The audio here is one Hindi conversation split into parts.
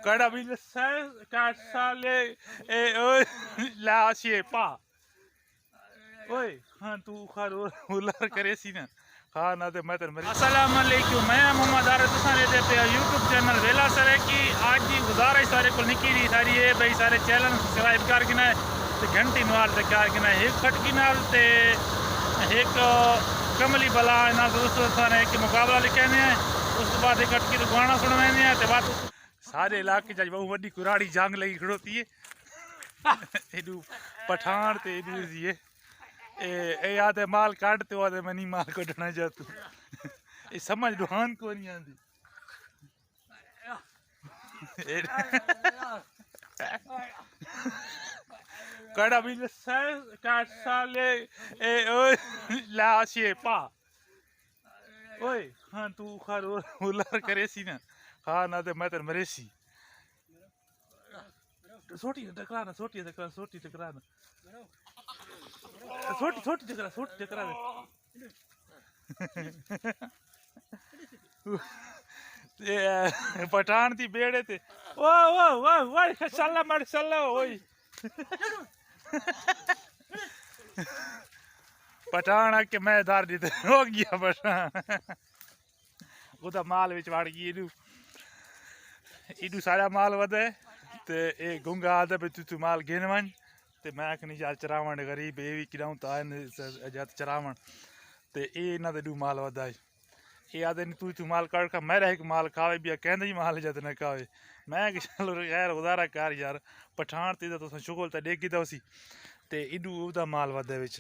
Kada bile sen kasale oy la shepa oy हाँ तू खार उलर करे सी ना हाँ ना ते मैं तेरे मेरे अस्सलाम वालेकुम मैं मोहम्मद आरिफ तुसां दे पे यूट्यूब चैनल वेला सर की आज की गुजारिश सारे को निकी दी सारी है भाई सारे चैनल सब्सक्राइब कर के ना ते घंटी मार ते कर के ना एक फटकी नाल ते एक कमली बला ना दोस्तों सारे के मुकाबला लिखने हैं उस बाद एक अटकी तो गाना सुनवाने हैं ते बात सारे इलाके जज बहु वड्डी कुराड़ी जंग लगी खड़ोती है एडू पठान ते एडू ये ए याद है माल काटते हो मैं नहीं माल कटना चाहता ये समझ दुहान को नहीं आती कड़ा भी साले ओए ला शेपा ओए हाँ तू खार उलर करे सी ना हाँ ना ते मैं तेरे मरे सी सोटी टकराना सोटी टकराना सोटी टकराना छोटी छोटी टकरा दे पठान थी बेड़े थे ओ सल्ला मर सल्ला ओए पठान आके मैं दार दी हो गया पठान उदा माल विच वड़ गई इडू सारा माल वदे ते ए गुंगा आदे पे तू माल गिन वन ते मैं आखनी चाल चरावण गरीब ये भी किराऊं तो जत चरावण ते ए इन्हां दे डू माल वदा ये आदे तू माल कर का मैं रह माल खावे भी कहंदे माल जत न खावे मैं कि चलो खैर उदारा कर यार पठान ते तो शुगल ते डेगी दोसी ते इडू उदा माल वदे विच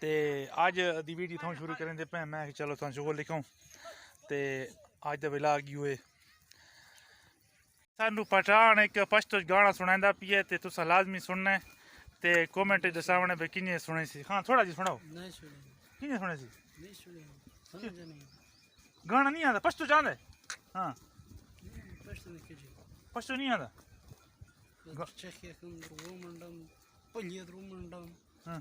ते आज दी वीडियो थों शुरू करें दे पे मैं कि चलो थों शुगल लिखाऊं ते आज दा व्लॉग यूए सानू पठान एक पश्तो गाना सुनांदा पिए ते तुसा लाजमी सुनना है ते कमेंट दसावणे पे किने सुने सी हां थोड़ा जी सुनाओ नहीं सुने किने सुने सी नहीं सुने समझ नहीं गाना नहीं आता पश्तो जानदे हां पश्तो नहीं कीजिए पश्तो नहीं आता चेखिया कम रोमंडम पलिया रोमंडम हां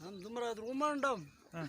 हम दमरा रोमंडम हां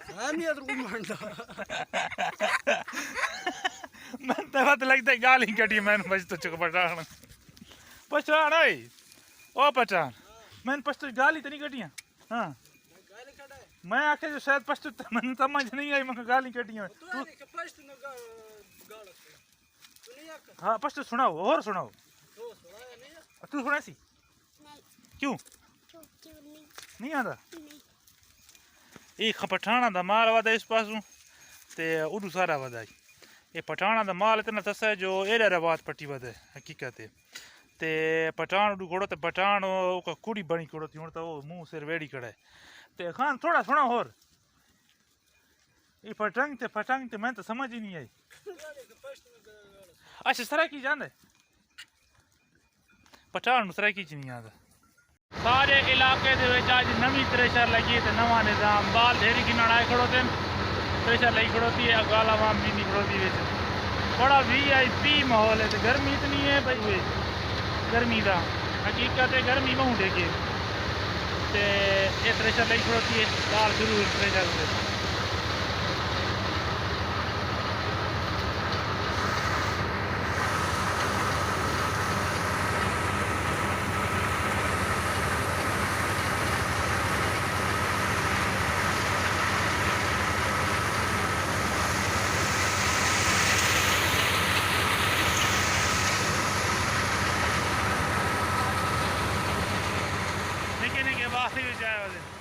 सामिया रोमंडम मैं तो लगता है गाली कटी मैंने बच तो चुका पठान पठान ओए ओ पठान मैंने पश्तो गाली तो नहीं कटियां हाँ मैं आखे जो शायद पश्तो मैंने समझ नहीं आई मैं गाली कटियां हाँ पश्तो सुनाओ और सुनाओ तू सुना सी क्यों नहीं आता एक पठाना दा माल वदा इस पासों ते उडू सारा वदा ये पठाना दा माल इतना तसा है जो एड़ा रवात पट्टी वदे हकीकत है ते पठान उडू कोड़ो ते पठान का कुड़ी बनी कोड़ो थी हुण तो मुंह सिर वेड़ी कड़े ते खान थोड़ा सुना और ये पटंग ते मैं तो समझ ही नहीं आई अच्छा सराकी जांदे पठान सराकी च नहीं आता सारे इलाके दे विच अज नवी थ्रेशर लगी ते नवा निजाम बाल ढेरी की लड़ाई खड़ोते थ्रेशर लगी खड़ोती है गाला वामी नहीं खड़ोती विच बड़ा VIP माहौल है तो गर्मी इतनी है भाई वे गर्मी का हकीकत है गर्मी बहुत देखे ते ये थ्रेशर लगी खड़ोती है बाल शुरू हुई थ्रेशर से निके बात ही जाए